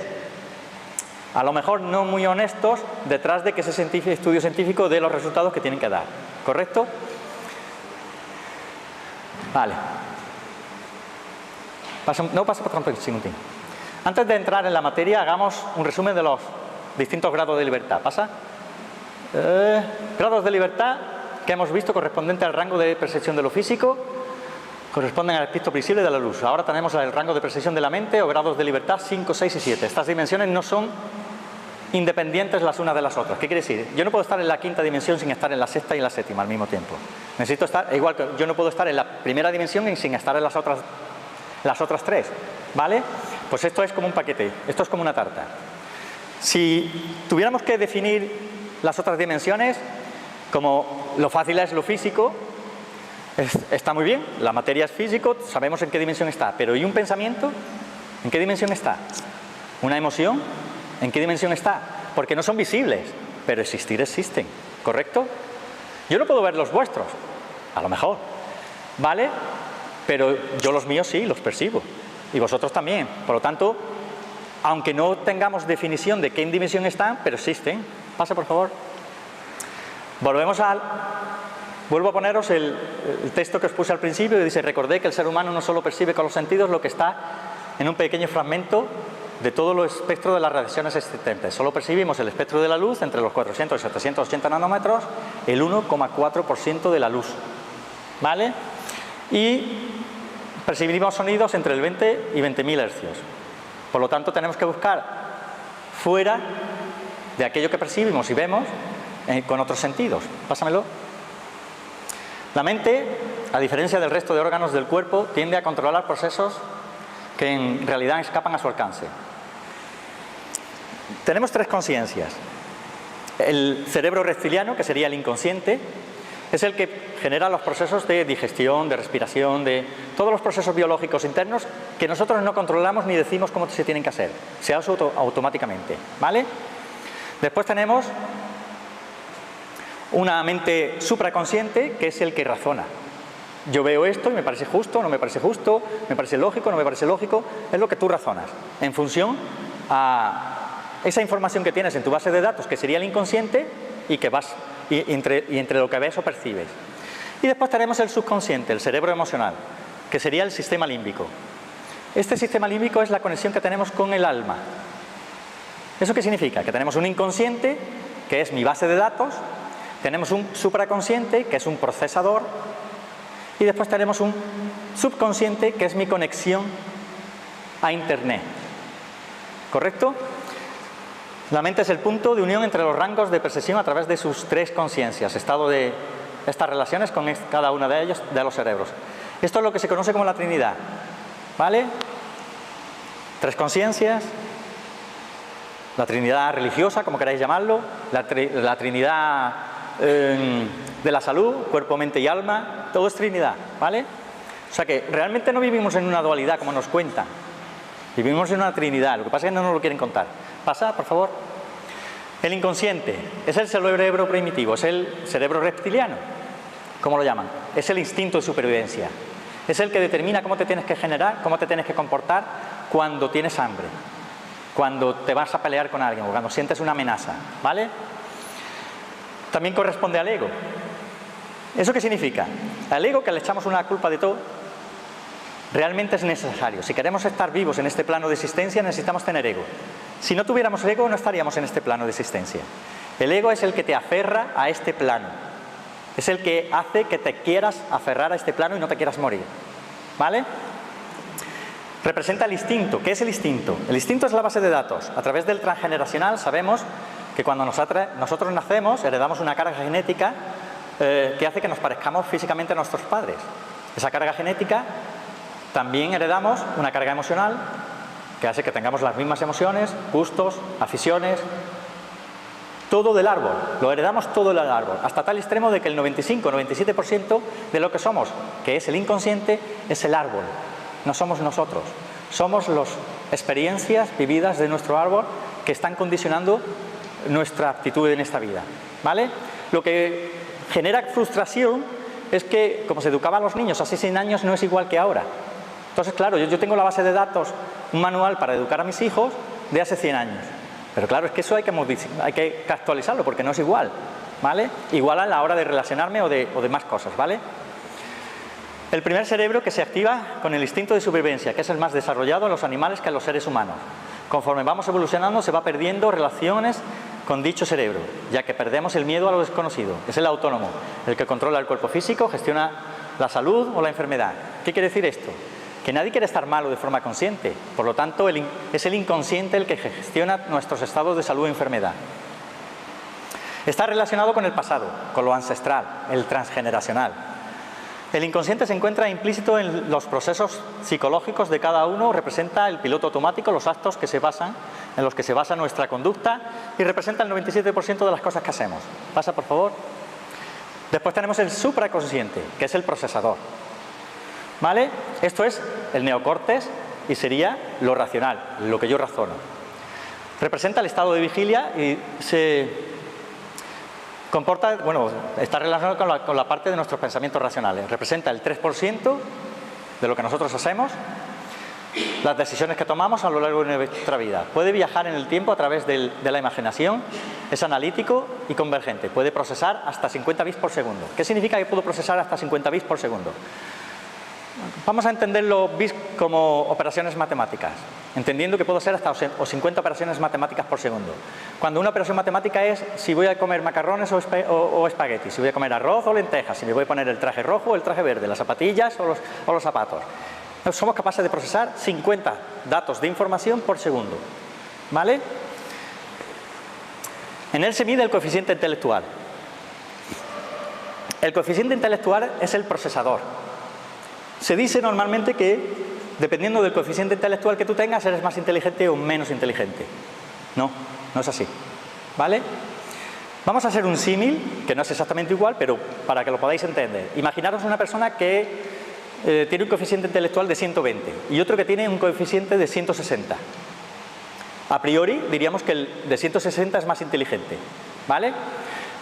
a lo mejor no muy honestos, detrás de que ese estudio científico dé los resultados que tienen que dar. ¿Correcto? Vale. No pasa por tanto, Simutín. Antes de entrar en la materia, hagamos un resumen de los distintos grados de libertad. ¿Pasa? Grados de libertad que hemos visto correspondiente al rango de percepción de lo físico, corresponden al espectro visible de la luz. Ahora tenemos el rango de percepción de la mente o grados de libertad 5, 6 y 7. Estas dimensiones no son independientes las unas de las otras. ¿Qué quiere decir? Yo no puedo estar en la quinta dimensión sin estar en la sexta y en la séptima al mismo tiempo. Necesito estar, igual que yo no puedo estar en la primera dimensión sin estar en las otras tres. ¿Vale? Pues esto es como un paquete, esto es como una tarta. Si tuviéramos que definir las otras dimensiones, como lo fácil es lo físico, está muy bien, la materia es físico, sabemos en qué dimensión está, pero ¿y un pensamiento? ¿En qué dimensión está? ¿Una emoción? ¿En qué dimensión está? Porque no son visibles, pero existir existen, ¿correcto? Yo no puedo ver los vuestros, a lo mejor, ¿vale? Pero yo los míos sí, los percibo, y vosotros también. Por lo tanto, aunque no tengamos definición de qué dimensión están, pero existen. Pasa, por favor. Vuelvo a poneros el texto que os puse al principio, y dice: recordé que el ser humano no solo percibe con los sentidos lo que está en un pequeño fragmento de todo el espectro de las radiaciones existentes. Solo percibimos el espectro de la luz entre los 400 y 780 nanómetros, el 1,4% de la luz. ¿Vale? Y percibimos sonidos entre el 20 y 20.000 hercios. Por lo tanto, tenemos que buscar fuera de aquello que percibimos y vemos con otros sentidos. Pásamelo. La mente, a diferencia del resto de órganos del cuerpo, tiende a controlar procesos que en realidad escapan a su alcance. Tenemos tres conciencias. El cerebro reptiliano, que sería el inconsciente, es el que genera los procesos de digestión, de respiración, de todos los procesos biológicos internos que nosotros no controlamos ni decimos cómo se tienen que hacer. Se hace automáticamente, ¿vale? Después tenemos una mente supraconsciente, que es el que razona. Yo veo esto y me parece justo, no me parece justo, me parece lógico, no me parece lógico. Es lo que tú razonas en función a esa información que tienes en tu base de datos, que sería el inconsciente, y que entre lo que ves o percibes. Y después tenemos el subconsciente, el cerebro emocional, que sería el sistema límbico. Este sistema límbico es la conexión que tenemos con el alma. ¿Eso qué significa? Que tenemos un inconsciente, que es mi base de datos, tenemos un supraconsciente, que es un procesador, y después tenemos un subconsciente, que es mi conexión a Internet. ¿Correcto? La mente es el punto de unión entre los rangos de percepción a través de sus tres conciencias, estado de estas relaciones con cada una de ellas, de los cerebros. Esto es lo que se conoce como la Trinidad. ¿Vale? Tres conciencias, la Trinidad religiosa, como queráis llamarlo, la Trinidad de la salud, cuerpo, mente y alma, todo es Trinidad, ¿vale? O sea que realmente no vivimos en una dualidad como nos cuentan, vivimos en una Trinidad, lo que pasa es que no nos lo quieren contar. Pasa, por favor. El inconsciente es el cerebro primitivo, es el cerebro reptiliano, ¿cómo lo llaman? Es el instinto de supervivencia. Es el que determina cómo te tienes que generar, cómo te tienes que comportar cuando tienes hambre, cuando te vas a pelear con alguien o cuando sientes una amenaza, ¿vale? También corresponde al ego. ¿Eso qué significa? Al ego, que le echamos una culpa de todo, realmente es necesario. Si queremos estar vivos en este plano de existencia, necesitamos tener ego. Si no tuviéramos ego, no estaríamos en este plano de existencia. El ego es el que te aferra a este plano. Es el que hace que te quieras aferrar a este plano y no te quieras morir. ¿Vale? Representa el instinto. ¿Qué es el instinto? El instinto es la base de datos. A través del transgeneracional sabemos que cuando nosotros nacemos, heredamos una carga genética que hace que nos parezcamos físicamente a nuestros padres. Esa carga genética, también heredamos una carga emocional que hace que tengamos las mismas emociones, gustos, aficiones, todo del árbol, lo heredamos todo del árbol, hasta tal extremo de que el 95-97% de lo que somos, que es el inconsciente, es el árbol, no somos nosotros, somos las experiencias vividas de nuestro árbol que están condicionando nuestra actitud en esta vida, ¿vale? Lo que genera frustración es que, como se educaba a los niños hace 100 años, no es igual que ahora. Entonces, claro, yo tengo la base de datos, un manual para educar a mis hijos de hace 100 años. Pero claro, es que eso hay que actualizarlo porque no es igual, ¿vale? Igual a la hora de relacionarme o de más cosas, ¿vale? El primer cerebro que se activa con el instinto de supervivencia, que es el más desarrollado en los animales que en los seres humanos. Conforme vamos evolucionando, se va perdiendo relaciones con dicho cerebro, ya que perdemos el miedo a lo desconocido. Es el autónomo, el que controla el cuerpo físico, gestiona la salud o la enfermedad. ¿Qué quiere decir esto? Que nadie quiere estar malo de forma consciente, por lo tanto es el inconsciente el que gestiona nuestros estados de salud o enfermedad. Está relacionado con el pasado, con lo ancestral, el transgeneracional. El inconsciente se encuentra implícito en los procesos psicológicos de cada uno, representa el piloto automático, los actos en los que se basa nuestra conducta y representa el 97% de las cosas que hacemos. Pasa, por favor. Después tenemos el supraconsciente, que es el procesador. ¿Vale? Esto es el neocórtex y sería lo racional, lo que yo razono. Representa el estado de vigilia y se comporta, bueno, está relacionado con la parte de nuestros pensamientos racionales. Representa el 3% de lo que nosotros hacemos, las decisiones que tomamos a lo largo de nuestra vida. Puede viajar en el tiempo a través de la imaginación, es analítico y convergente. Puede procesar hasta 50 bits por segundo. ¿Qué significa que puedo procesar hasta 50 bits por segundo? Vamos a entender los bits como operaciones matemáticas, entendiendo que puedo hacer hasta 50 operaciones matemáticas por segundo. Cuando una operación matemática es si voy a comer macarrones o espaguetis, si voy a comer arroz o lentejas, si me voy a poner el traje rojo o el traje verde, las zapatillas o los zapatos. Somos capaces de procesar 50 datos de información por segundo. ¿Vale? En él se mide el coeficiente intelectual. El coeficiente intelectual es el procesador. Se dice normalmente que, dependiendo del coeficiente intelectual que tú tengas, eres más inteligente o menos inteligente. No, no es así. ¿Vale? Vamos a hacer un símil, que no es exactamente igual, pero para que lo podáis entender. Imaginaros una persona que tiene un coeficiente intelectual de 120 y otro que tiene un coeficiente de 160. A priori diríamos que el de 160 es más inteligente. ¿Vale?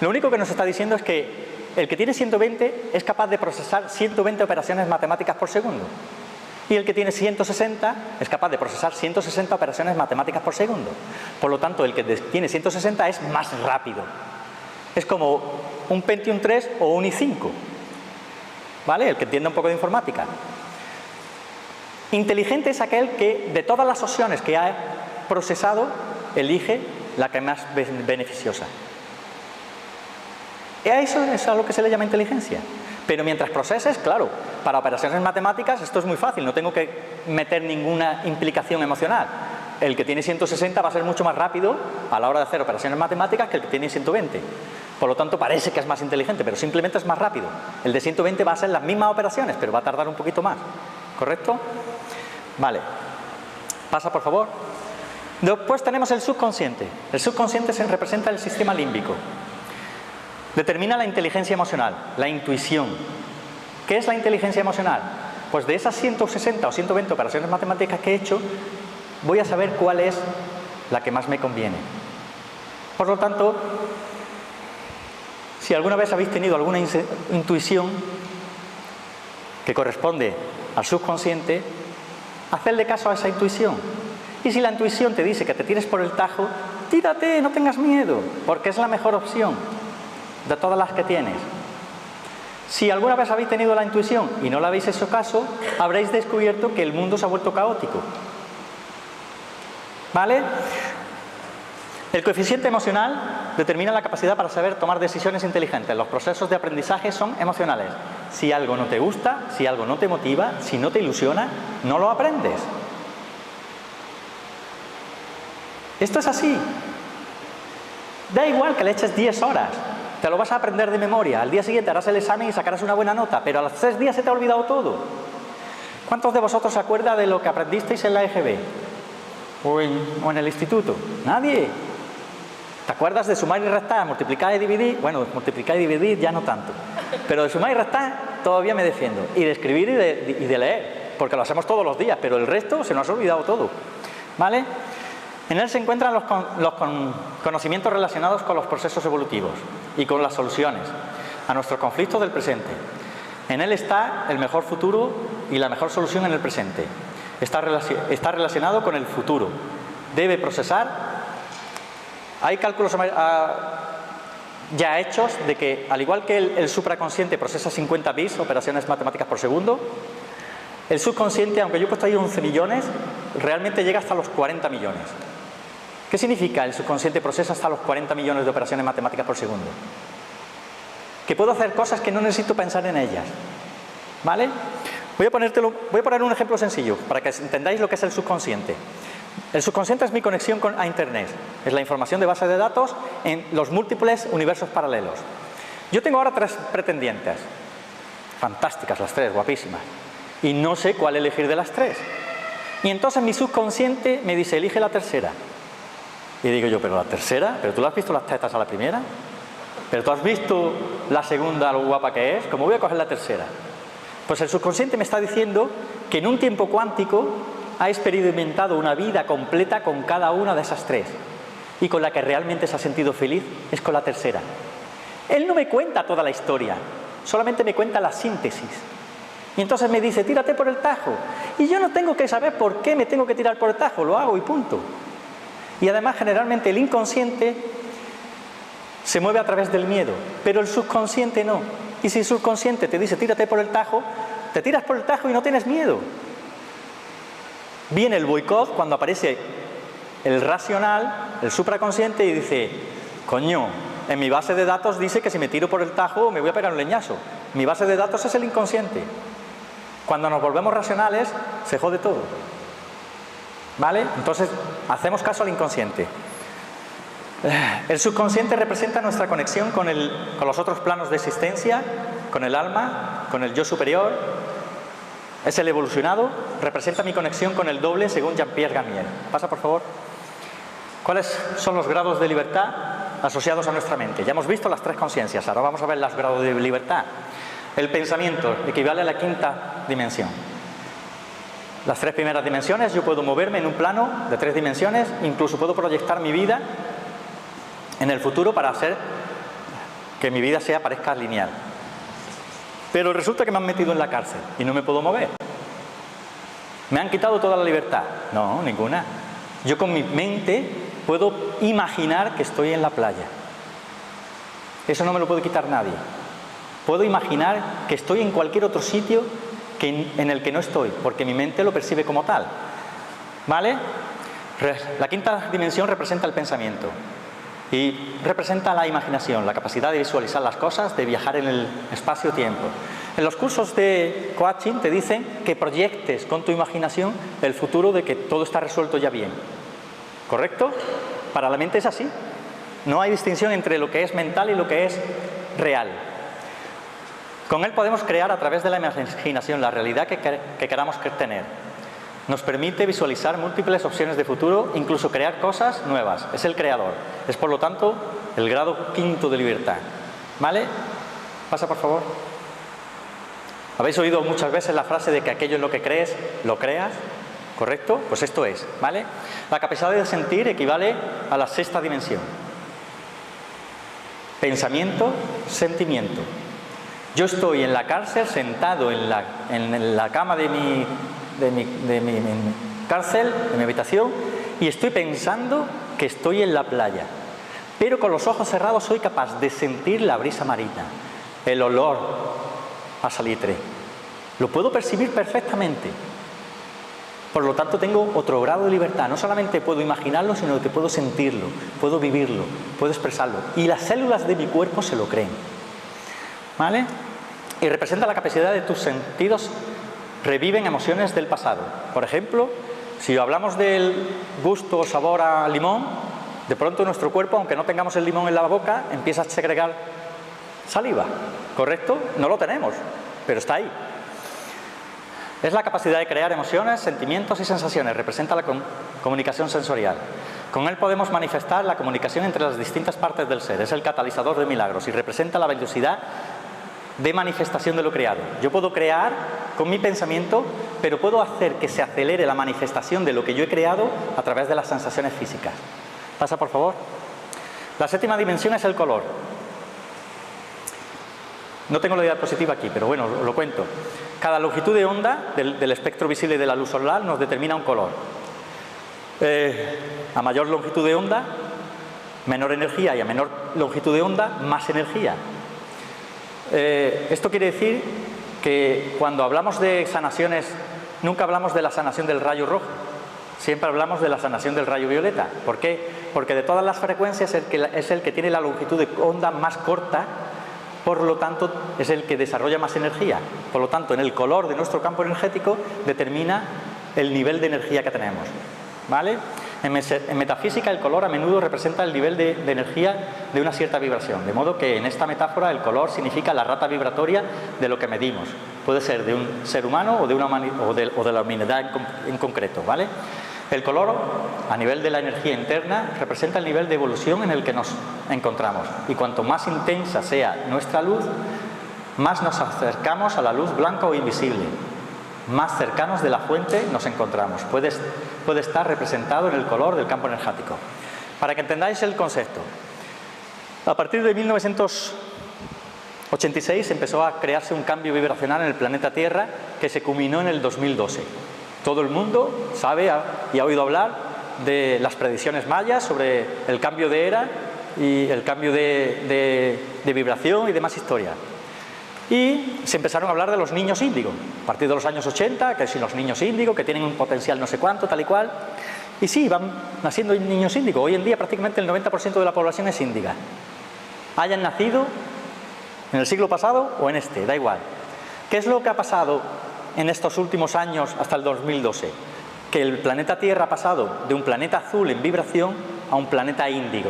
Lo único que nos está diciendo es que el que tiene 120 es capaz de procesar 120 operaciones matemáticas por segundo. Y el que tiene 160 es capaz de procesar 160 operaciones matemáticas por segundo. Por lo tanto, el que tiene 160 es más rápido. Es como un Pentium 3 o un i5. ¿Vale? El que entiende un poco de informática. Inteligente es aquel que, de todas las opciones que ha procesado, elige la que es más beneficiosa. A eso es a lo que se le llama inteligencia. Pero mientras proceses, claro, para operaciones matemáticas esto es muy fácil, no tengo que meter ninguna implicación emocional. El que tiene 160 va a ser mucho más rápido a la hora de hacer operaciones matemáticas que el que tiene 120. Por lo tanto, parece que es más inteligente, pero simplemente es más rápido. El de 120 va a hacer las mismas operaciones, pero va a tardar un poquito más. ¿Correcto? Vale. Pasa, por favor. Después tenemos el subconsciente. El subconsciente se representa el sistema límbico. Determina la inteligencia emocional, la intuición. ¿Qué es la inteligencia emocional? Pues de esas 160 o 120 operaciones matemáticas que he hecho, voy a saber cuál es la que más me conviene. Por lo tanto, si alguna vez habéis tenido alguna intuición que corresponde al subconsciente, hacedle caso a esa intuición. Y si la intuición te dice que te tires por el tajo, tírate, no tengas miedo, porque es la mejor opción de todas las que tienes. Si alguna vez habéis tenido la intuición y no le habéis hecho caso, habréis descubierto que el mundo se ha vuelto caótico. ¿Vale? El coeficiente emocional determina la capacidad para saber tomar decisiones inteligentes. Los procesos de aprendizaje son emocionales. Si algo no te gusta, si algo no te motiva, si no te ilusiona, no lo aprendes. Esto es así. Da igual que le eches 10 horas. Te lo vas a aprender de memoria. Al día siguiente harás el examen y sacarás una buena nota, pero a los 3 días se te ha olvidado todo. ¿Cuántos de vosotros se acuerdan de lo que aprendisteis en la EGB? ¿O en el instituto? Nadie. ¿Te acuerdas de sumar y restar, multiplicar y dividir? Bueno, multiplicar y dividir ya no tanto. Pero de sumar y restar todavía me defiendo. Y de escribir y de leer, porque lo hacemos todos los días, pero el resto se nos ha olvidado todo. ¿Vale? En él se encuentran los conocimientos relacionados con los procesos evolutivos y con las soluciones a nuestros conflictos del presente. En él está el mejor futuro y la mejor solución en el presente. Está relacionado con el futuro. Debe procesar. Hay cálculos ya hechos de que, al igual que el supraconsciente procesa 50 bits, operaciones matemáticas por segundo, el subconsciente, aunque yo he puesto ahí 11 millones, realmente llega hasta los 40 millones. ¿Qué significa el subconsciente procesa hasta los 40 millones de operaciones matemáticas por segundo? Que puedo hacer cosas que no necesito pensar en ellas. ¿Vale? Voy a poner un ejemplo sencillo para que entendáis lo que es el subconsciente. El subconsciente es mi conexión a Internet. Es la información de base de datos en los múltiples universos paralelos. Yo tengo ahora 3 pretendientes. Fantásticas las 3, guapísimas. Y no sé cuál elegir de las 3. Y entonces mi subconsciente me dice, elige la tercera. Y digo yo, ¿pero la tercera? ¿Pero tú le has visto las tetas a la primera? ¿Pero tú has visto la segunda, lo guapa que es? ¿Cómo voy a coger la tercera? Pues el subconsciente me está diciendo que en un tiempo cuántico ha experimentado una vida completa con cada una de esas 3. Y con la que realmente se ha sentido feliz es con la tercera. Él no me cuenta toda la historia, solamente me cuenta la síntesis. Y entonces me dice, tírate por el tajo. Y yo no tengo que saber por qué me tengo que tirar por el tajo, lo hago y punto. Y además, generalmente, el inconsciente se mueve a través del miedo, pero el subconsciente no. Y si el subconsciente te dice, tírate por el tajo, te tiras por el tajo y no tienes miedo. Viene el boicot cuando aparece el racional, el supraconsciente, y dice, coño, en mi base de datos dice que si me tiro por el tajo me voy a pegar un leñazo. Mi base de datos es el inconsciente. Cuando nos volvemos racionales, se jode todo. ¿Vale? Entonces, hacemos caso al inconsciente. El subconsciente representa nuestra conexión con los otros planos de existencia, con el alma, con el yo superior. Es el evolucionado, representa mi conexión con el doble según Jean-Pierre Gamier. Pasa, por favor. ¿Cuáles son los grados de libertad asociados a nuestra mente? Ya hemos visto las 3 conciencias, ahora vamos a ver los grados de libertad. El pensamiento equivale a la 5ª dimensión. Las 3 primeras dimensiones, yo puedo moverme en un plano de 3 dimensiones, incluso puedo proyectar mi vida en el futuro para hacer que mi vida parezca lineal. Pero resulta que me han metido en la cárcel y no me puedo mover. ¿Me han quitado toda la libertad? No, ninguna. Yo con mi mente puedo imaginar que estoy en la playa. Eso no me lo puede quitar nadie. Puedo imaginar que estoy en cualquier otro sitio en el que no estoy, porque mi mente lo percibe como tal. ¿Vale? La 5ª dimensión representa el pensamiento y representa la imaginación, la capacidad de visualizar las cosas, de viajar en el espacio-tiempo. En los cursos de coaching te dicen que proyectes con tu imaginación el futuro de que todo está resuelto ya bien. ¿Correcto? Para la mente es así. No hay distinción entre lo que es mental y lo que es real. Con él podemos crear a través de la imaginación la realidad que queramos tener. Nos permite visualizar múltiples opciones de futuro, incluso crear cosas nuevas. Es el creador. Es, por lo tanto, el grado 5º de libertad. ¿Vale? Pasa, por favor. ¿Habéis oído muchas veces la frase de que aquello en lo que crees, lo creas? ¿Correcto? Pues esto es, ¿vale? La capacidad de sentir equivale a la 6ª dimensión. pensamiento, sentimiento. Yo estoy en la cárcel, sentado en la cama de mi cárcel, de mi habitación, y estoy pensando que estoy en la playa. Pero con los ojos cerrados soy capaz de sentir la brisa marina, el olor a salitre. Lo puedo percibir perfectamente. Por lo tanto, tengo otro grado de libertad. No solamente puedo imaginarlo, sino que puedo sentirlo, puedo vivirlo, puedo expresarlo. Y las células de mi cuerpo se lo creen. ¿Vale? Y representa la capacidad de tus sentidos, reviven emociones del pasado. Por ejemplo, si hablamos del gusto o sabor a limón, de pronto nuestro cuerpo, aunque no tengamos el limón en la boca, empieza a segregar saliva. ¿Correcto? No lo tenemos, pero está ahí. Es la capacidad de crear emociones, sentimientos y sensaciones. Representa la comunicación sensorial. Con él podemos manifestar la comunicación entre las distintas partes del ser. Es el catalizador de milagros y representa la velocidad de manifestación de lo creado. Yo puedo crear con mi pensamiento, pero puedo hacer que se acelere la manifestación de lo que yo he creado a través de las sensaciones físicas. Pasa, por favor. La séptima dimensión es el color. No tengo la diapositiva aquí, pero bueno, lo cuento. Cada longitud de onda del espectro visible de la luz solar nos determina un color. A mayor longitud de onda, menor energía, y a menor longitud de onda, más energía. Esto quiere decir que cuando hablamos de sanaciones, nunca hablamos de la sanación del rayo rojo, siempre hablamos de la sanación del rayo violeta. ¿Por qué? Porque de todas las frecuencias es el que tiene la longitud de onda más corta, por lo tanto es el que desarrolla más energía. Por lo tanto, en el color de nuestro campo energético determina el nivel de energía que tenemos. ¿Vale? En metafísica, el color a menudo representa el nivel de energía de una cierta vibración, de modo que en esta metáfora el color significa la rata vibratoria de lo que medimos. Puede ser de un ser humano o de la humanidad en concreto, ¿vale? El color, a nivel de la energía interna, representa el nivel de evolución en el que nos encontramos. Y cuanto más intensa sea nuestra luz, más nos acercamos a la luz blanca o invisible. Más cercanos de la fuente nos encontramos. Puede estar representado en el color del campo energético. Para que entendáis el concepto, a partir de 1986 empezó a crearse un cambio vibracional en el planeta Tierra que se culminó en el 2012. Todo el mundo sabe y ha oído hablar de las predicciones mayas sobre el cambio de era y el cambio de vibración y demás historia. Y se empezaron a hablar de los niños índigo, a partir de los años 80, que si los niños índigo, que tienen un potencial no sé cuánto, tal y cual. Y sí, van naciendo niños índigo. Hoy en día prácticamente el 90% de la población es índiga. Hayan nacido en el siglo pasado o en este, da igual. ¿Qué es lo que ha pasado en estos últimos años hasta el 2012? Que el planeta Tierra ha pasado de un planeta azul en vibración a un planeta índigo.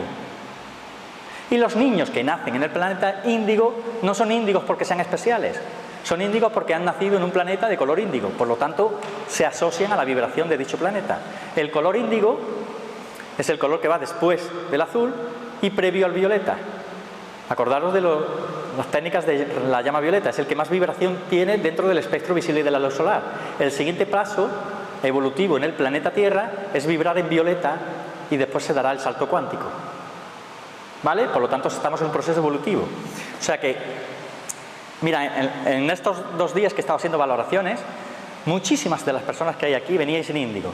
Y los niños que nacen en el planeta índigo no son índigos porque sean especiales, son índigos porque han nacido en un planeta de color índigo, por lo tanto se asocian a la vibración de dicho planeta. El color índigo es el color que va después del azul y previo al violeta. Acordaros de las técnicas de la llama violeta, es el que más vibración tiene dentro del espectro visible de la luz solar. El siguiente paso evolutivo en el planeta Tierra es vibrar en violeta y después se dará el salto cuántico. ¿Vale? Por lo tanto, estamos en un proceso evolutivo. O sea que, mira, en estos 2 días que he estado haciendo valoraciones, muchísimas de las personas que hay aquí veníais en índigo,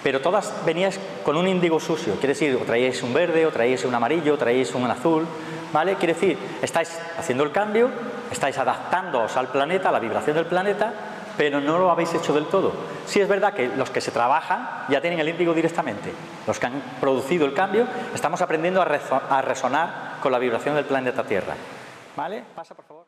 pero todas veníais con un índigo sucio. Quiere decir, o traíais un verde, o traíais un amarillo, o traíais un azul, ¿vale? Quiere decir, estáis haciendo el cambio, estáis adaptándoos al planeta, a la vibración del planeta, pero no lo habéis hecho del todo. Sí es verdad que los que se trabajan ya tienen el índigo directamente. Los que han producido el cambio, estamos aprendiendo a resonar con la vibración del planeta Tierra. ¿Vale? Pasa, por favor.